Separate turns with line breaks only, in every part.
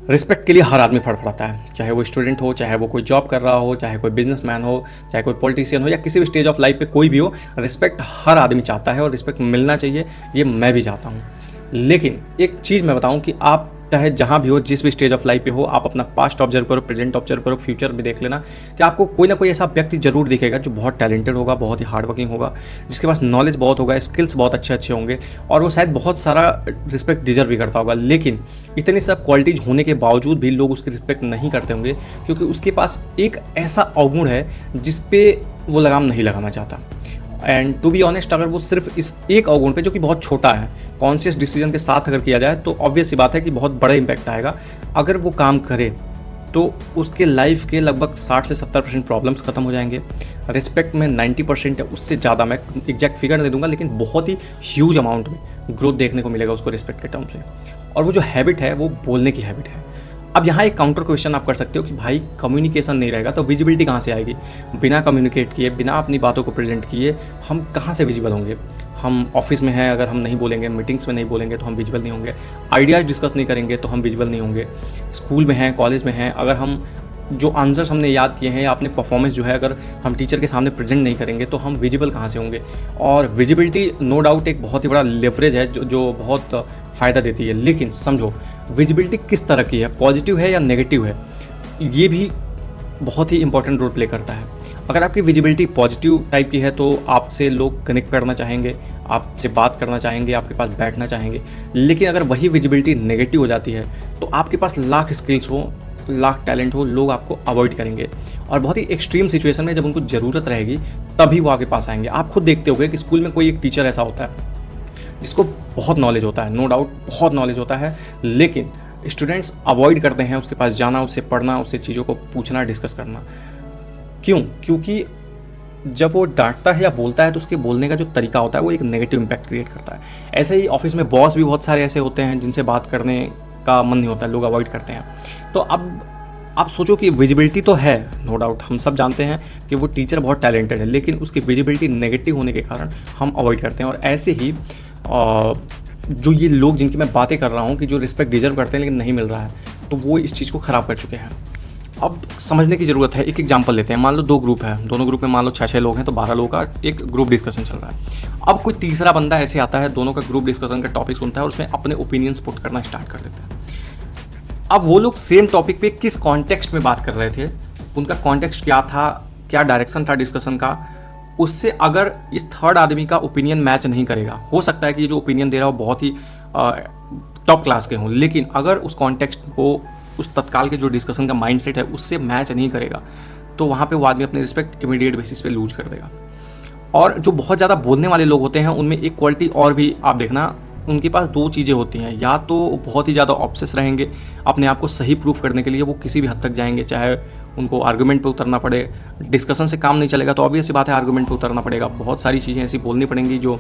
Respect के लिए हर आदमी फड़फड़ाता है, चाहे वो स्टूडेंट हो, चाहे वो कोई जॉब कर रहा हो, चाहे कोई बिजनेसमैन हो, चाहे कोई पॉलिटिशियन हो, या किसी भी स्टेज ऑफ लाइफ पे कोई भी हो। रिस्पेक्ट हर आदमी चाहता है और रिस्पेक्ट मिलना चाहिए, ये मैं भी चाहता हूँ। लेकिन एक चीज़ मैं बताऊँ कि आप चाहे जहाँ भी हो, जिस भी स्टेज ऑफ लाइफ पे हो, आप अपना पास्ट ऑब्जर्व करो, प्रेजेंट ऑब्जर्व करो, फ्यूचर भी देख लेना कि आपको कोई ना कोई ऐसा व्यक्ति जरूर दिखेगा जो बहुत टैलेंटेड होगा, बहुत ही हार्ड वर्किंग होगा, जिसके पास नॉलेज बहुत होगा, स्किल्स बहुत अच्छे अच्छे होंगे, और वो शायद बहुत सारा रिस्पेक्ट डिजर्व भी करता होगा। लेकिन इतनी सब क्वालिटीज़ होने के बावजूद भी लोग उसकी रिस्पेक्ट नहीं करते होंगे, क्योंकि उसके पास एक ऐसा अवगुण है जिस पे वो लगाम नहीं लगाना चाहता। एंड टू बी ऑनेस्ट, अगर वो सिर्फ इस एक अवगुण पे, जो कि बहुत छोटा है, कॉन्शियस डिसीजन के साथ अगर किया जाए तो ऑब्वियस सी बात है कि बहुत बड़ा इम्पैक्ट आएगा। अगर वो काम करे तो उसके लाइफ के लगभग 60 से 70% प्रॉब्लम्स खत्म हो जाएंगे। रिस्पेक्ट में 90% है, उससे ज़्यादा मैं एग्जैक्ट फिगर नहीं दे दूंगा, लेकिन बहुत ही ह्यूज अमाउंट में ग्रोथ देखने को मिलेगा उसको रिस्पेक्ट के टर्म से। और वो जो हैबिट है वो बोलने की हैबिट है। अब यहाँ एक काउंटर क्वेश्चन आप कर सकते हो कि भाई कम्युनिकेशन नहीं रहेगा तो विजिबिलिटी कहाँ से आएगी? बिना कम्युनिकेट किए, बिना अपनी बातों को प्रेजेंट किए हम कहाँ से विजिबल होंगे? हम ऑफिस में हैं, अगर हम नहीं बोलेंगे, मीटिंग्स में नहीं बोलेंगे तो हम विजिबल नहीं होंगे। आइडियाज़ डिस्कस नहीं करेंगे तो हम विजिबल नहीं होंगे। स्कूल में हैं, कॉलेज में हैं, अगर हम जो आंसर्स हमने याद किए हैं या अपने परफॉर्मेंस जो है अगर हम टीचर के सामने प्रेजेंट नहीं करेंगे तो हम विजिबल कहाँ से होंगे? और विजिबिलिटी नो डाउट एक बहुत ही बड़ा लेवरेज है जो बहुत फ़ायदा देती है। लेकिन समझो विजिबिलिटी किस तरह की है, पॉजिटिव है या नेगेटिव है, ये भी बहुत ही इंपॉर्टेंट रोल प्ले करता है। अगर आपकी विजिबिलिटी पॉजिटिव टाइप की है तो आपसे लोग कनेक्ट करना चाहेंगे, आपसे बात करना चाहेंगे, आपके पास बैठना चाहेंगे। लेकिन अगर वही विजिबिलिटी नेगेटिव हो जाती है तो आपके पास लाख स्किल्स हो, लाख टैलेंट हो, लोग आपको अवॉइड करेंगे। और बहुत ही एक्सट्रीम सिचुएशन में जब उनको ज़रूरत रहेगी तभी वो आपके पास आएंगे। आप खुद देखते होंगे कि स्कूल में कोई एक टीचर ऐसा होता है जिसको बहुत नॉलेज होता है, नो डाउट बहुत नॉलेज होता है, लेकिन स्टूडेंट्स अवॉइड करते हैं उसके पास जाना, उससे पढ़ना, उससे चीज़ों को पूछना, डिस्कस करना। क्यों? क्योंकि जब वो डांटता है या बोलता है तो उसके बोलने का जो तरीका होता है वो एक नेगेटिव इम्पैक्ट क्रिएट करता है। ऐसे ही ऑफिस में बॉस भी बहुत सारे ऐसे होते हैं जिनसे बात करने का मन नहीं होता है, लोग अवॉइड करते हैं। तो अब आप सोचो कि विजिबिलिटी तो है, नो डाउट हम सब जानते हैं कि वो टीचर बहुत टैलेंटेड है, लेकिन उसकी विजिबिलिटी नेगेटिव होने के कारण हम अवॉइड करते हैं। और ऐसे ही जो ये लोग जिनकी मैं बातें कर रहा हूँ कि जो रिस्पेक्ट डिजर्व करते हैं लेकिन नहीं मिल रहा है, तो वो इस चीज़ को ख़राब कर चुके हैं। अब समझने की ज़रूरत है। एक एग्जांपल लेते हैं। मान लो 2 ग्रुप है, दोनों ग्रुप में मान लो 6-6 लोग हैं, तो 12 लोगों का एक ग्रुप डिस्कशन चल रहा है। अब कोई तीसरा बंदा ऐसे आता है, दोनों का ग्रुप डिस्कशन का टॉपिक सुनता है और उसमें अपने ओपिनियंस पुट करना स्टार्ट कर देता है। अब वो लोग सेम टॉपिक पे किस कॉन्टेक्स्ट में बात कर रहे थे, उनका कॉन्टेक्स्ट क्या था, क्या डायरेक्शन था डिस्कशन का, उससे अगर इस थर्ड आदमी का ओपिनियन मैच नहीं करेगा, हो सकता है कि जो ओपिनियन दे रहा हो बहुत ही टॉप क्लास के हों, लेकिन अगर उस कॉन्टेक्स्ट को, उस तत्काल के जो डिस्कशन का माइंडसेट है उससे मैच नहीं करेगा, तो वहाँ पे वो आदमी अपनी रिस्पेक्ट इमीडिएट बेसिस पे लूज कर देगा। और जो बहुत ज़्यादा बोलने वाले लोग होते हैं उनमें एक क्वालिटी और भी आप देखना, उनके पास 2 चीज़ें होती हैं। या तो बहुत ही ज़्यादा ऑब्सेस रहेंगे, अपने आप को सही प्रूफ करने के लिए वो किसी भी हद तक जाएंगे, चाहे उनको आर्गूमेंट पे उतरना पड़े। डिस्कशन से काम नहीं चलेगा तो ऑब्वियस सी बात है आर्गूमेंट पे उतरना पड़ेगा। बहुत सारी चीज़ें ऐसी बोलनी पड़ेंगी जो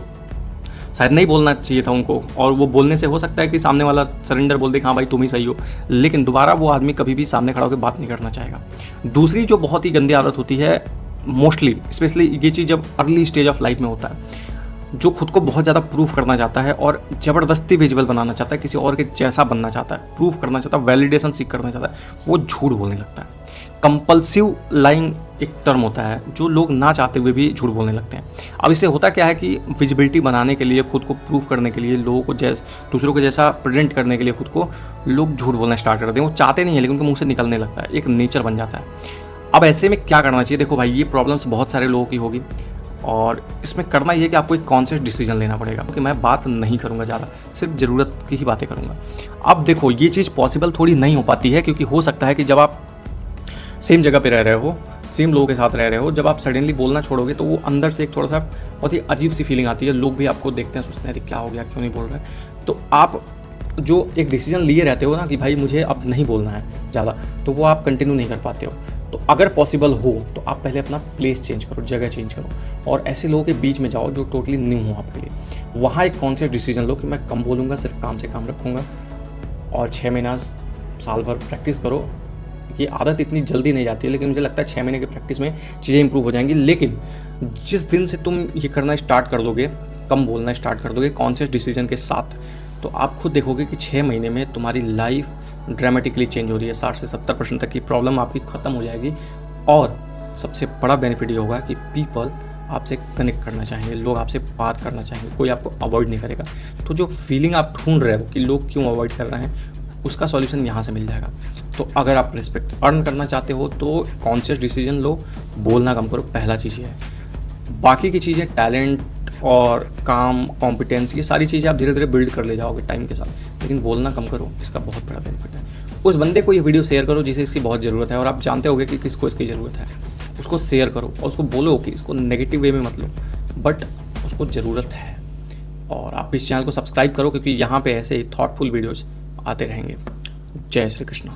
शायद नहीं बोलना चाहिए था उनको, और वो बोलने से हो सकता है कि सामने वाला सरेंडर बोल दे कि हाँ भाई तुम ही सही हो, लेकिन दोबारा वो आदमी कभी भी सामने खड़ा होकर बात नहीं करना चाहेगा। दूसरी जो बहुत ही गंदी आदत होती है, मोस्टली स्पेशली ये चीज़ जब अर्ली स्टेज ऑफ लाइफ में होता है, जो खुद को बहुत ज़्यादा प्रूफ करना चाहता है और ज़बरदस्ती विजिबल बनाना चाहता है, किसी और के जैसा बनना चाहता है, प्रूफ करना चाहता है, वैलिडेशन सीख करना चाहता है, वो झूठ बोलने लगता है। कंपल्सिव लाइंग एक टर्म होता है, जो लोग ना चाहते हुए भी झूठ बोलने लगते हैं। अब इससे होता क्या है कि विजिबिलिटी बनाने के लिए, खुद को प्रूफ करने के लिए, लोगों को दूसरों को जैसा प्रेजेंट करने के लिए खुद को लोग झूठ बोलना स्टार्ट कर देते हैं। वो चाहते नहीं है लेकिन उनके मुंह से निकलने लगता है, एक नेचर बन जाता है। अब ऐसे में क्या करना चाहिए? देखो भाई, ये प्रॉब्लम्स बहुत सारे लोगों की होगी और इसमें करना ये है कि आपको एक कॉन्शियस डिसीजन लेना पड़ेगा कि मैं बात नहीं करूंगा ज़्यादा, सिर्फ ज़रूरत की ही बातें करूंगा। अब देखो, ये चीज़ पॉसिबल थोड़ी नहीं हो पाती है, क्योंकि हो सकता है कि जब आप सेम जगह पे रह रहे हो, सेम लोगों के साथ रह रहे हो, जब आप सडनली बोलना छोड़ोगे तो वो अंदर से एक थोड़ा सा बहुत ही अजीब सी फीलिंग आती है। लोग भी आपको देखते हैं, सोचते हैं अरे क्या हो गया, क्यों नहीं बोल रहे। तो आप जो एक डिसीजन लिए रहते हो ना कि भाई मुझे अब नहीं बोलना है ज़्यादा, तो वो आप कंटिन्यू नहीं कर पाते हो। तो अगर पॉसिबल हो तो आप पहले अपना प्लेस चेंज करो, जगह चेंज करो, और ऐसे लोगों के बीच में जाओ जो टोटली न्यू हो आपके लिए। वहाँ एक कॉन्शियस डिसीजन लो कि मैं कम बोलूँगा, सिर्फ काम से काम रखूँगा, और 6 महीना साल भर प्रैक्टिस करो। ये आदत इतनी जल्दी नहीं जाती है, लेकिन मुझे लगता है 6 महीने की प्रैक्टिस में चीज़ें इंप्रूव हो जाएंगी। लेकिन जिस दिन से तुम ये करना स्टार्ट कर दोगे, कम बोलना स्टार्ट कर दोगे कॉन्शियस डिसीजन के साथ, तो आप खुद देखोगे कि 6 महीने में तुम्हारी लाइफ ड्रामेटिकली चेंज हो रही है। 60 से 70% तक की प्रॉब्लम आपकी ख़त्म हो जाएगी। और सबसे बड़ा बेनिफिट ये होगा कि पीपल आपसे कनेक्ट करना चाहेंगे, लोग आपसे बात करना चाहेंगे, कोई आपको अवॉइड नहीं करेगा। तो जो फीलिंग आप ढूंढ रहे हो कि लोग क्यों अवॉइड कर रहे हैं, उसका सॉल्यूशन यहाँ से मिल जाएगा। तो अगर आप रिस्पेक्ट अर्न करना चाहते हो तो कॉन्शियस डिसीजन लो, बोलना कम करो, पहला चीज़ ये है। बाकी की चीज़ें टैलेंट और काम, कॉम्पिटेंस, ये सारी चीज़ें आप धीरे धीरे बिल्ड कर ले जाओगे टाइम के साथ, लेकिन बोलना कम करो, इसका बहुत बड़ा बेनिफिट है। उस बंदे को ये वीडियो शेयर करो जिसे इसकी बहुत ज़रूरत है, और आप जानते होगे कि किसको इसकी ज़रूरत है। उसको शेयर करो और उसको बोलो कि इसको नेगेटिव वे में मत लो, बट उसको ज़रूरत है। और आप इस चैनल को सब्सक्राइब करो, क्योंकि यहाँ पे ऐसे ही थॉटफुल वीडियोज़ आते रहेंगे। जय श्री कृष्ण।